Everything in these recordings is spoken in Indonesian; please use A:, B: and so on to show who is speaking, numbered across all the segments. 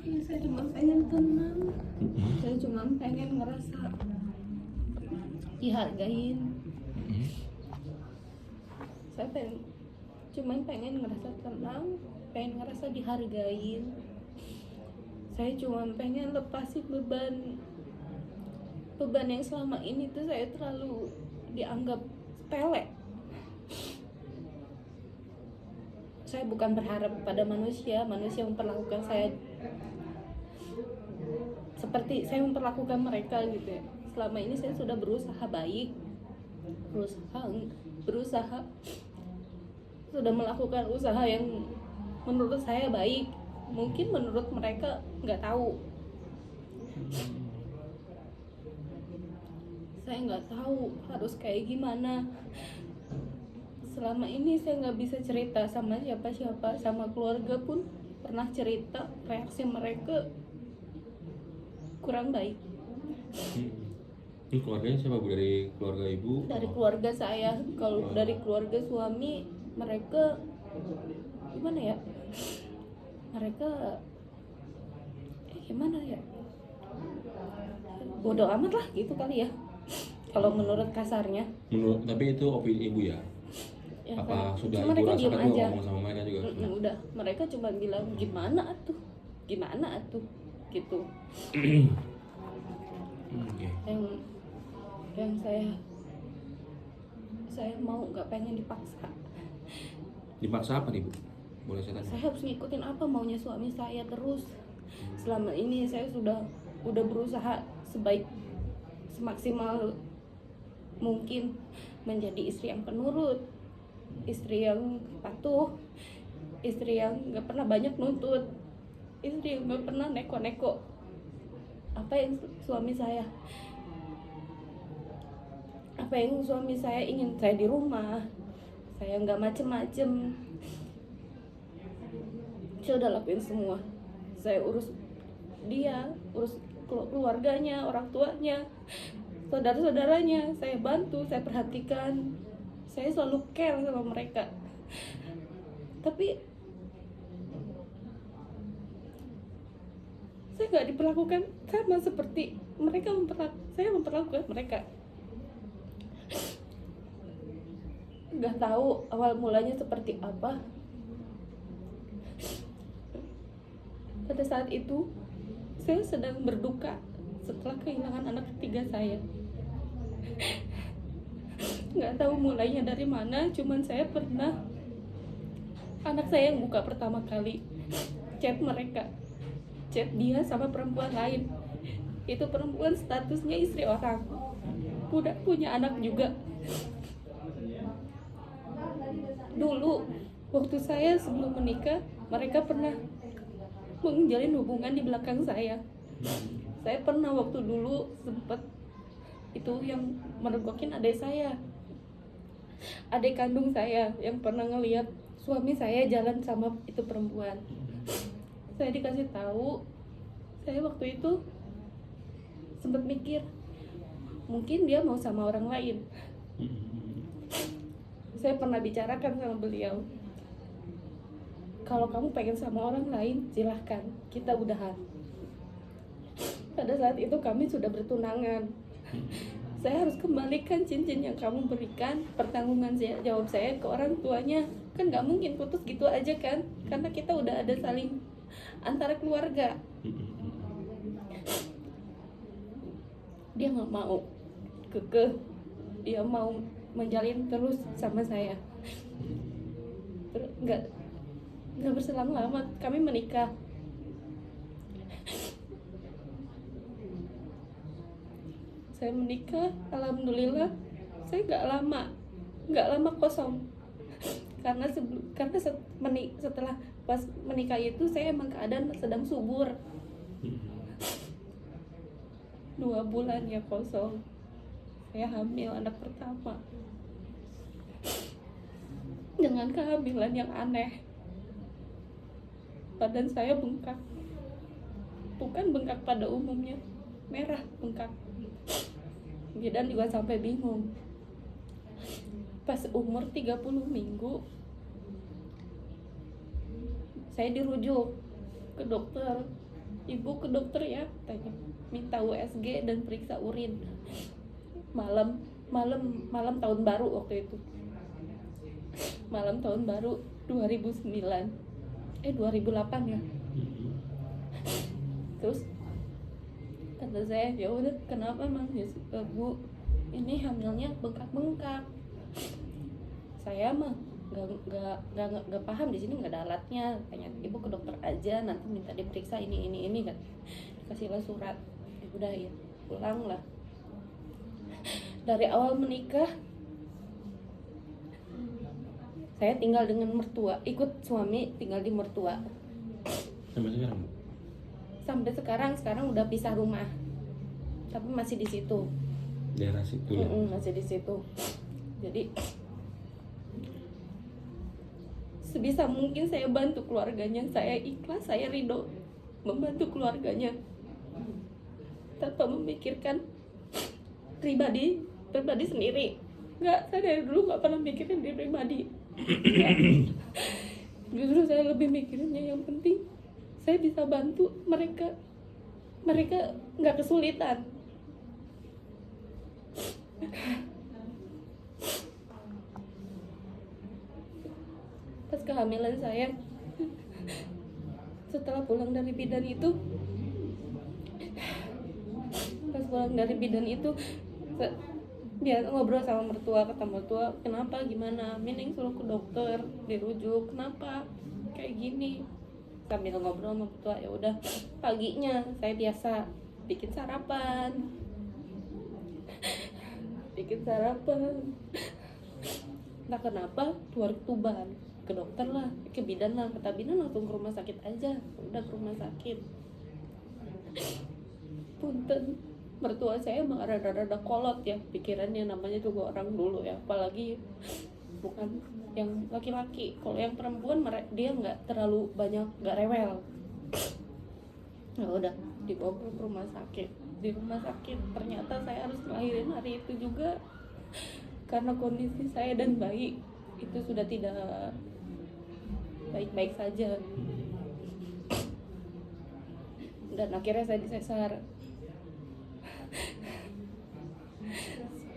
A: Ya, saya cuma pengen tenang. Saya cuma pengen ngerasa dihargain. Saya pengen ngerasa tenang, pengen ngerasa dihargain. Saya cuma pengen lepasin beban yang selama ini tuh saya terlalu dianggap sepele. Saya bukan berharap pada manusia memperlakukan saya seperti saya memperlakukan mereka gitu ya. Selama ini saya sudah berusaha baik, berusaha sudah melakukan usaha yang menurut saya baik. Mungkin menurut mereka nggak tahu. Saya nggak tahu harus kayak gimana. Selama ini saya nggak bisa cerita sama siapa-siapa, sama keluarga pun pernah cerita, reaksi mereka kurang baik.
B: Ini keluarganya siapa, Bu? Dari keluarga Ibu?
A: Dari keluarga saya. Kalau dari keluarga suami, mereka gimana ya? Mereka gimana ya? Bodoh amat lah gitu kali ya. Kalau menurut kasarnya.
B: Tapi itu opini Ibu ya?
A: Ya,
B: apa
A: kan?
B: sudah
A: Cuma
B: Ibu
A: mereka
B: rasakan
A: diem
B: juga
A: aja.
B: ngomong sama mereka juga?
A: Udah, mereka cuma bilang gimana atuh gitu.
B: Okay.
A: Yang saya mau, nggak pengen dipaksa.
B: Dipaksa apa nih, Bu? Boleh saya tanya?
A: Saya harus ngikutin apa maunya suami saya terus. Selama ini saya udah berusaha semaksimal mungkin menjadi istri yang penurut, istri yang patuh, istri yang nggak pernah banyak nuntut, istri yang nggak pernah neko-neko apa yang suami saya ingin. Saya di rumah, saya nggak macem-macem. Saya udah lakuin semua. Saya urus dia, urus keluarganya, orang tuanya, saudara-saudaranya. Saya bantu, saya perhatikan, saya selalu care sama mereka. Tapi saya nggak diperlakukan sama seperti saya memperlakukan mereka. Nggak tahu awal mulanya seperti apa. Pada saat itu saya sedang berduka setelah kehilangan anak ketiga saya. Nggak tahu mulainya dari mana, cuman saya pernah, anak saya yang buka pertama kali chat dia sama perempuan lain. Itu perempuan statusnya istri orang, udah punya anak juga. Dulu waktu saya sebelum menikah, mereka pernah menjalin hubungan di belakang saya. Saya pernah waktu dulu sempet itu yang mergokin adik kandung saya, yang pernah ngelihat suami saya jalan sama itu perempuan. Saya dikasih tahu, saya waktu itu sempet mikir mungkin dia mau sama orang lain. Saya pernah bicarakan sama beliau, kalau kamu pengen sama orang lain, silahkan, kita udahan. Pada saat itu kami sudah bertunangan. Saya harus kembalikan cincin yang kamu berikan, pertanggungan jawab saya ke orang tuanya. Kan gak mungkin putus gitu aja kan, karena kita udah ada saling antara keluarga. Dia gak mau, kekeh, dia mau menjalin terus sama saya. Terus nggak berselang lama kami menikah. Saya menikah, alhamdulillah. Saya nggak lama kosong, karena setelah pas menikah itu saya emang keadaan sedang subur. 2 bulan ya kosong. Saya hamil anak pertama dengan kehamilan yang aneh. Badan saya bengkak, bukan bengkak pada umumnya, merah bengkak. Bidan juga sampai bingung. Pas umur 30 minggu saya dirujuk ke dokter ibu ke dokter ya, tanya, minta USG dan periksa urin. Malam tahun baru waktu itu, malam tahun baru 2008 ya. Terus kata saya, ya udah kenapa emang ya, Bu, ini hamilnya bengkak-bengkak. Saya mah nggak paham, di sini nggak ada alatnya. Tanya, ibu ke dokter aja, nanti minta diperiksa ini kan. Dikasihlah surat. Ya udah ya, pulang lah. Dari awal menikah saya tinggal dengan mertua, ikut suami tinggal di mertua.
B: Sampai sekarang, Bu?
A: Sampai sekarang udah pisah rumah, tapi masih di situ.
B: Daerah situ ya?
A: Masih di situ. Jadi sebisa mungkin saya bantu keluarganya, saya ikhlas, saya ridho membantu keluarganya tanpa memikirkan pribadi sendiri. Saya dari dulu nggak pernah mikirin diri pribadi. Justru saya lebih mikirinnya yang penting saya bisa bantu mereka nggak kesulitan. Pas kehamilan saya, setelah pulang dari bidan itu, dia ngobrol sama mertua, kata mertua, kenapa, gimana, Mining suruh ke dokter, dirujuk, kenapa kayak gini, sambil ngobrol sama mertua. Ya udah, paginya saya biasa bikin sarapan. Entah kenapa keluar Tuban, ke dokter lah, ke bidan lah, kata bidan langsung ke rumah sakit aja. Udah ke rumah sakit, punten, mertua saya emang rada-rada kolot ya pikirannya, namanya juga orang dulu ya, apalagi bukan yang laki-laki. Kalau yang perempuan dia nggak terlalu banyak, nggak rewel. Nah udah dibawa ke rumah sakit. Di rumah sakit ternyata saya harus ngelahirin hari itu juga, karena kondisi saya dan bayi itu sudah tidak baik-baik saja. Dan akhirnya saya disesar.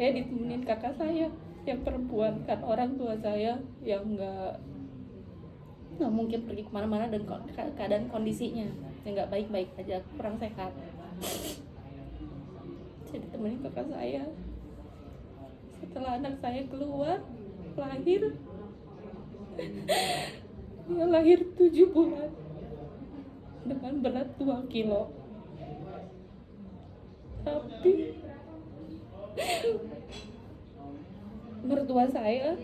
A: Saya ditemenin kakak saya yang perempuan, kan orang tua saya yang nggak mungkin pergi kemana-mana, dan keadaan kondisinya yang nggak baik-baik aja, kurang sehat. Saya ditemenin kakak saya. Setelah anak saya keluar, lahir, dia lahir 7 bulan dengan berat 2 kilo. Tapi mertua saya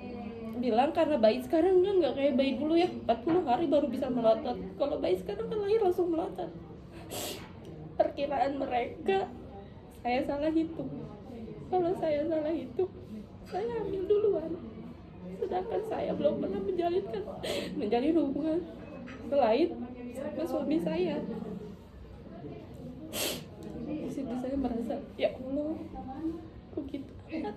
A: bilang karena bayi sekarang nggak kayak bayi dulu ya, 40 hari baru bisa melotot. Kalau bayi sekarang kan lahir langsung melotot. Perkiraan mereka saya salah hitung. Kalau saya salah hitung, saya hamil duluan. Sedangkan saya belum pernah menjalin hubungan selain sama suami saya. Di situ saya merasa, ya Allah, kok gitu amat.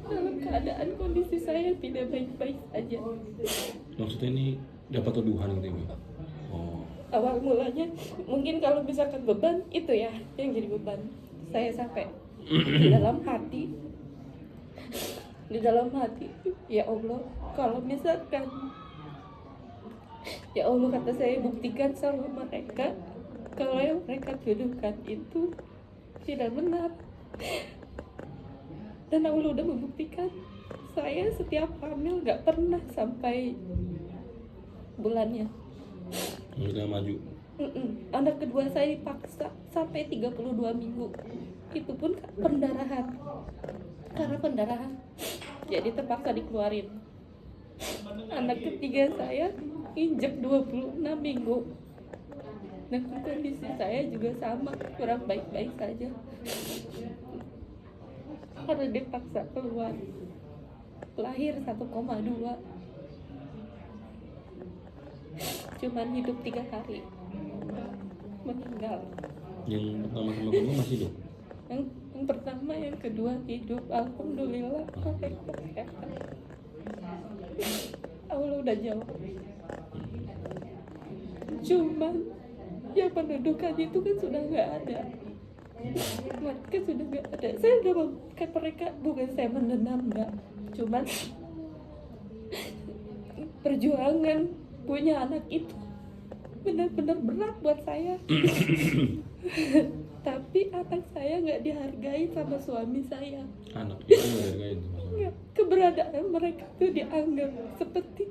A: Dalam keadaan kondisi saya tidak baik-baik saja.
B: Maksudnya ini dapat tuduhan gitu ya? Oh.
A: Awal mulanya mungkin kalau misalkan beban itu ya yang jadi beban. Saya sampai di dalam hati, ya Allah, kalau misalkan, ya Allah, kata saya, buktikan sama mereka kalau yang mereka tuduhkan itu tidak benar. Dan Allah udah membuktikan. Saya setiap hamil gak pernah sampai bulannya.
B: Udah maju.
A: Anak kedua saya dipaksa sampai 32 minggu. Itu pun pendarahan. Karena pendarahan, jadi terpaksa dikeluarin. Anak ketiga saya injek 26 minggu. Dan kondisi saya juga sama, kurang baik-baik saja. Karena dipaksa keluar. Lahir 1,2. Cuman hidup 3 hari, meninggal.
B: Yang pertama sama kedua masih hidup?
A: Yang pertama, yang kedua hidup, alhamdulillah. Allah udah jawab. Cuman ya pendudukan itu kan sudah nggak ada, mereka sudah nggak ada. Saya nggak bukan mereka, bukan saya mendendam, nggak, cuman perjuangan punya anak itu benar-benar berat buat saya. Tapi anak saya nggak dihargai sama suami saya.
B: Anak itu nggak dihargain tuh masalah.
A: Nggak, keberadaan mereka itu dianggap seperti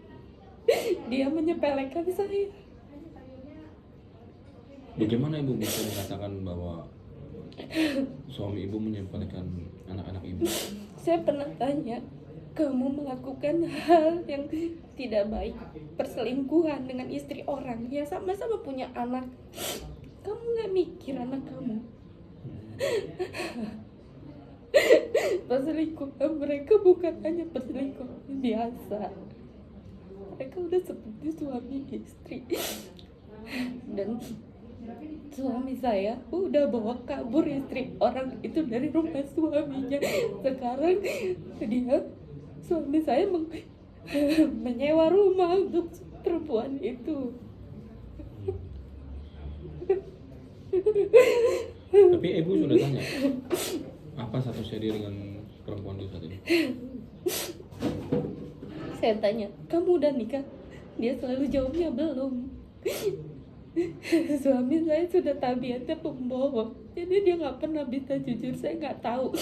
A: dia menyepelekan saya.
B: Bagaimana ibu bisa mengatakan bahwa suami ibu menyepelekan anak-anak ibu?
A: Saya pernah tanya, kamu melakukan hal yang tidak baik, perselingkuhan dengan istri orang yang sama-sama punya anak, kamu nggak mikir anak kamu? Perselingkuhan mereka bukan hanya perselingkuhan biasa, mereka udah seperti suami istri. Dan suami saya udah bawa kabur istri orang itu dari rumah suaminya. Sekarang dia, suami saya menyewa rumah untuk perempuan itu.
B: Tapi ibu sudah tanya apa statusnya dia dengan perempuan itu saat ini?
A: Saya tanya, kamu udah nikah? Dia selalu jawabnya belum. Suami saya sudah tabiatnya pembohong, jadi dia nggak pernah bisa jujur. Saya nggak tahu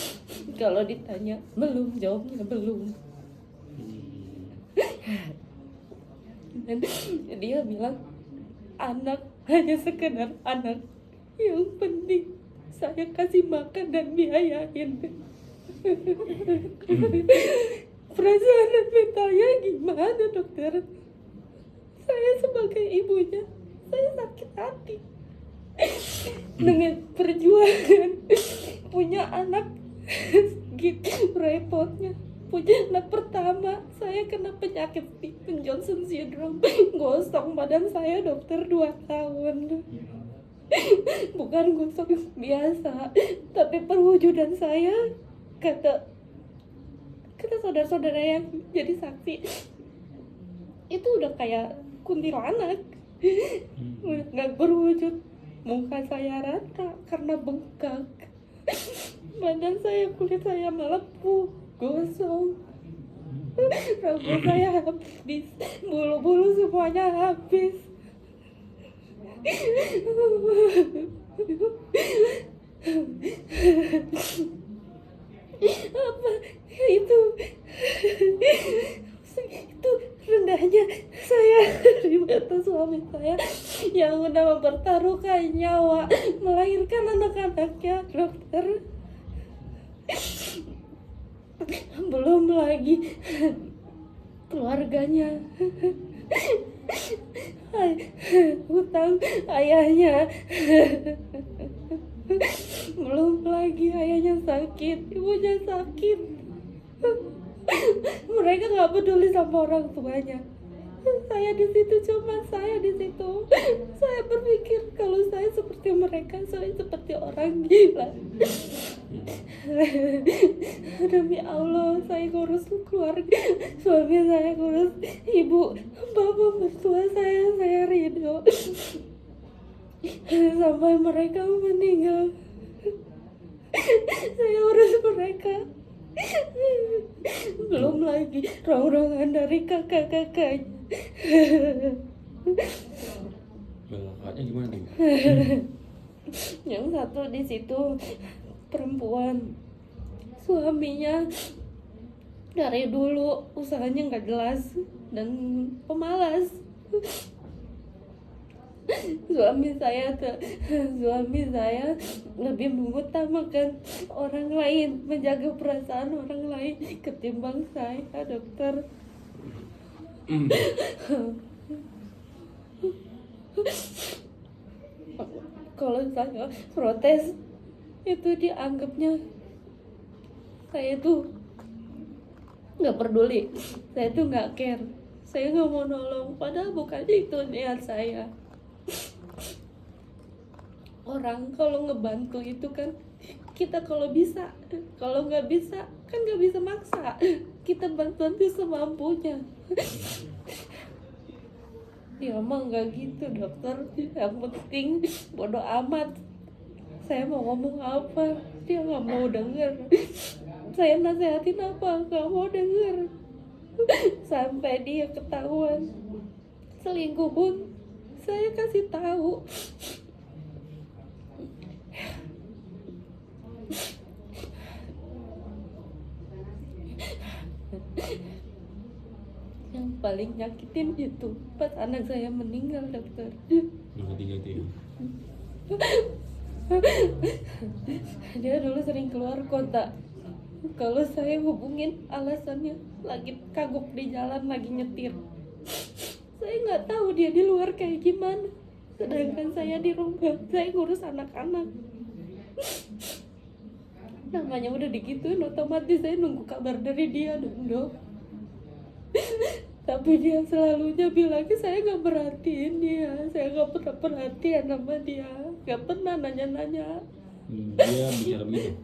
A: kalau ditanya belum, jawabnya belum. Dan dia bilang anak hanya sekedar anak, yang penting saya kasih makan dan biayain. Perasaan dan mentalnya gimana, dokter? Saya sebagai ibunya, saya sakit hati dengan perjuangan punya anak gitu repotnya. Punya anak pertama, saya kena penyakit Stephen Johnson syndrome, gosong badan saya, dokter, 2 tahun. Bukan gosong biasa, tapi perwujudan saya, kata saudara-saudara yang jadi saksi, itu udah kayak kuntilanak. Nggak berwujud, muka saya rata karena bengkak, badan saya, kulit saya melepuh, gosong, rambut saya habis, bulu-bulu semuanya habis. Apa itu rendahnya saya di mata suami saya yang udah mempertaruhkan nyawa melahirkan anak-anaknya, dokter. Belum lagi keluarganya, hutang ayahnya, belum lagi ayahnya sakit, ibunya sakit. Mereka nggak peduli sama orang tuanya. Saya di situ, cuma saya di situ. Saya berpikir kalau saya seperti mereka, saya seperti orang gila. Demi Allah, saya ngurus keluarga, suami saya ngurus ibu, bapak mertua saya ridho sampai mereka meninggal. Saya urus mereka. Belum lagi rongrongan dari kakak-kakaknya.
B: Kakaknya gimana nih?
A: Yang satu di situ perempuan, suaminya dari dulu usahanya nggak jelas dan pemalas. Suami saya lebih mengutamakan orang lain, menjaga perasaan orang lain ketimbang saya, dokter. Kalau saya protes, itu dianggapnya saya itu nggak peduli, saya itu nggak care, saya nggak mau nolong, padahal bukan itu niat saya. Orang kalau ngebantu itu kan kita kalau bisa, kalau nggak bisa kan nggak bisa maksa, kita bantuan itu semampunya. Dia mah nggak gitu dokter, yang penting bodo amat saya mau ngomong apa, dia nggak mau denger. Saya nasehatin apa, nggak mau denger. Sampai dia ketahuan selingkuh pun saya kasih tahu. Yang paling nyakitin itu pas anak saya meninggal dokter.
B: Yang ketiga itu ya.
A: Dia dulu sering keluar kota. Kalau saya hubungin alasannya lagi kagok di jalan, lagi nyetir. Saya nggak tahu dia di luar kayak gimana. Sedangkan saya di rumah, saya ngurus anak-anak. Namanya udah digituin, otomatis saya nunggu kabar dari dia dong dok. Tapi dia selalunya bilangnya saya nggak perhatiin dia, saya nggak pernah perhatian sama dia, nggak pernah nanya-nanya.
B: Dia bicara begitu.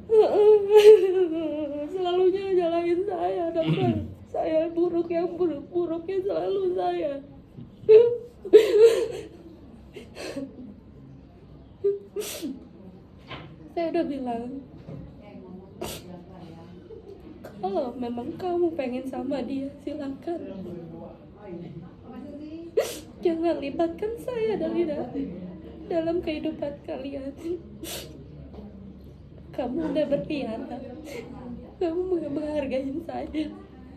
A: Selalunya nyalahin saya dokter. Saya buruk, yang buruk-buruknya selalu saya. Saya udah bilang, kalau memang kamu pengen sama dia, silakan. Jangan libatkan saya dalam kehidupan kalian. Kamu udah berkhianat. Kamu nggak menghargai saya.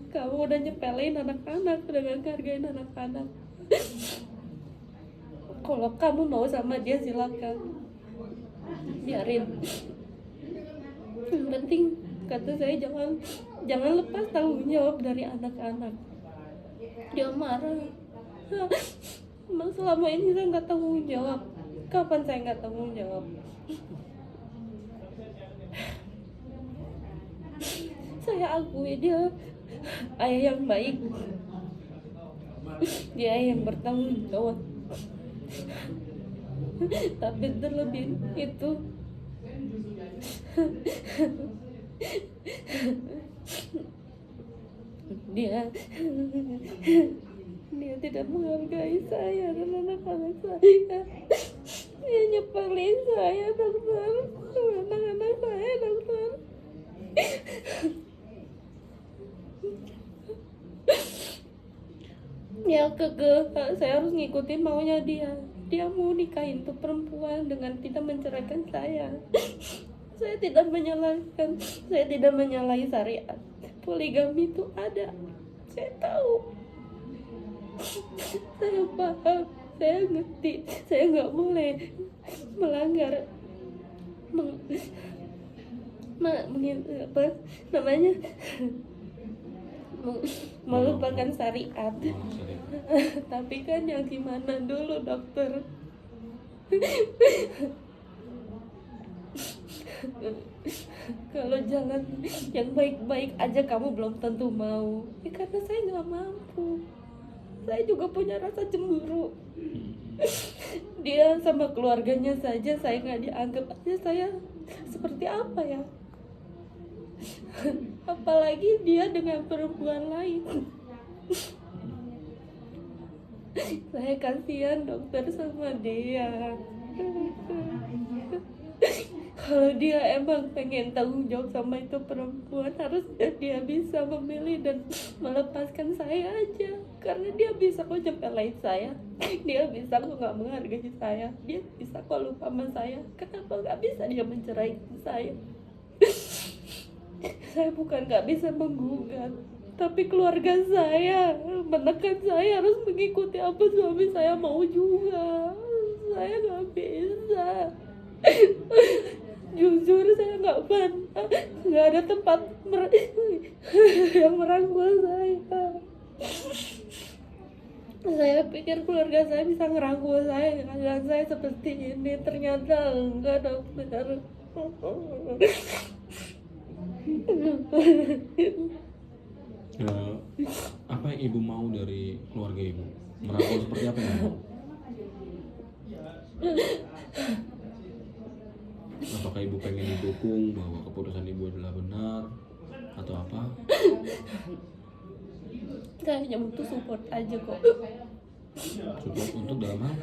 A: Kamu udah nyepelein anak-anak, udah nggak menghargain anak-anak. Kalau kamu mau sama dia, silakan. Biarin. Yang penting kata saya jangan lepas tanggung jawab dari anak-anak. Dia marah. Selama ini saya nggak tanggung jawab. Kapan saya nggak tanggung jawab? Saya akui dia ayah yang baik. Dia ayah yang bertanggung jawab. Tapi terlebih itu dia tidak menghargai saya dan anak-anak saya. Dia nyepelin saya dokter, anak-anak saya dokter. Ya saya harus ngikutin maunya dia. Dia mau nikahin tuh perempuan dengan tidak menceraikan saya. Saya tidak menyalahkan, saya tidak menyalahi syariat. Poligami itu ada, saya tahu. Saya paham, saya ngerti. Saya nggak boleh melanggar apa namanya melupakan syariat. Tapi kan yang gimana dulu dokter? Kalau jalan yang baik-baik aja kamu belum tentu mau. Karena saya nggak mampu. Saya juga punya rasa cemburu. Dia sama keluarganya saja saya nggak dianggap aja, saya seperti apa ya? Apalagi dia dengan perempuan lain. Saya kasihan dokter sama dia. Kalau dia emang pengen tanggung jawab sama itu perempuan, harusnya dia bisa memilih dan melepaskan saya aja. Karena dia bisa kok nyepelin saya, dia bisa kok nggak menghargai saya, dia bisa kok lupa sama saya. Kenapa nggak bisa dia menceraikan saya? Saya bukan nggak bisa menggugat, tapi keluarga saya menekan saya harus mengikuti apa suami saya mau juga. Saya nggak bisa. Jujur saya nggak pernah, nggak ada tempat yang merangkul saya. Saya pikir keluarga saya bisa ngerangkul saya dengan saya seperti ini, ternyata enggak dokter.
B: Apa yang ibu mau dari keluarga ibu? Merangkul seperti apa yang mau? Apakah ibu pengen didukung bahwa keputusan ibu adalah benar atau apa?
A: Saya hanya butuh support aja kok.
B: Support untuk dalam hal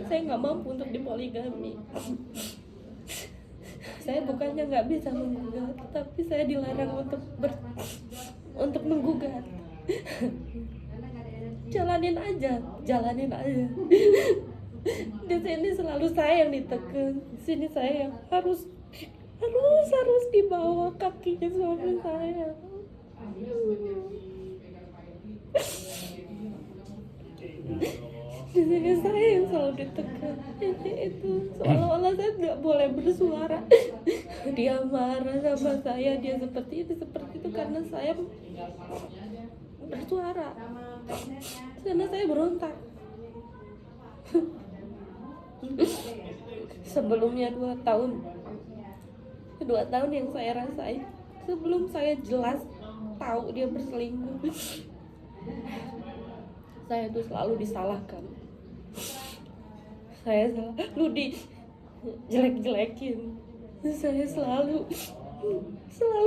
A: Saya nggak mampu untuk dipoligami. Saya bukannya nggak bisa menggugat, tapi saya dilarang untuk menggugat. Jalanin aja. Di sini selalu saya yang ditekan. Di sini saya yang harus di bawah kakinya suami saya. Di sini saya yang selalu ditekan. Itu seolah-olah saya nggak boleh bersuara. Dia marah sama saya, dia seperti itu karena saya bersuara, karena saya berontak. Sebelumnya 2 tahun yang saya rasain sebelum saya jelas tahu dia berselingkuh, saya tuh selalu disalahkan. Saya selalu dijelek-jelekin. Saya selalu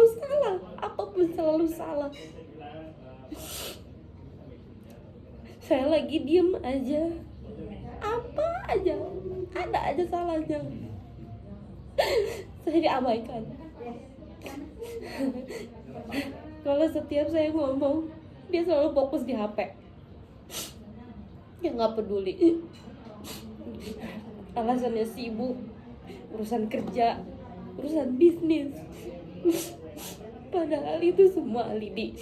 A: salah, apapun selalu salah. Saya lagi diem aja, apa aja ada aja salahnya. Saya diabaikan. Kalau setiap saya ngomong, dia selalu fokus di HP. Dia nggak peduli. Alasannya sibuk, urusan kerja, urusan bisnis. Padahal itu semua alibi.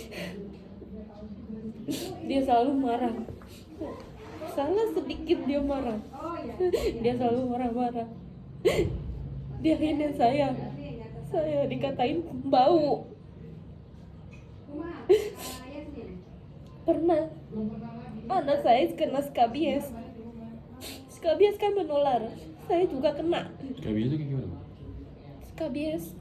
A: Dia selalu marah. Salah sedikit dia marah. Dia selalu marah-marah. Dia hina saya dikatain bau. Pernah anak saya kena skabies. Skabies kan menular. Saya juga kena
B: kayak gitu kayak gimana?
A: skabies.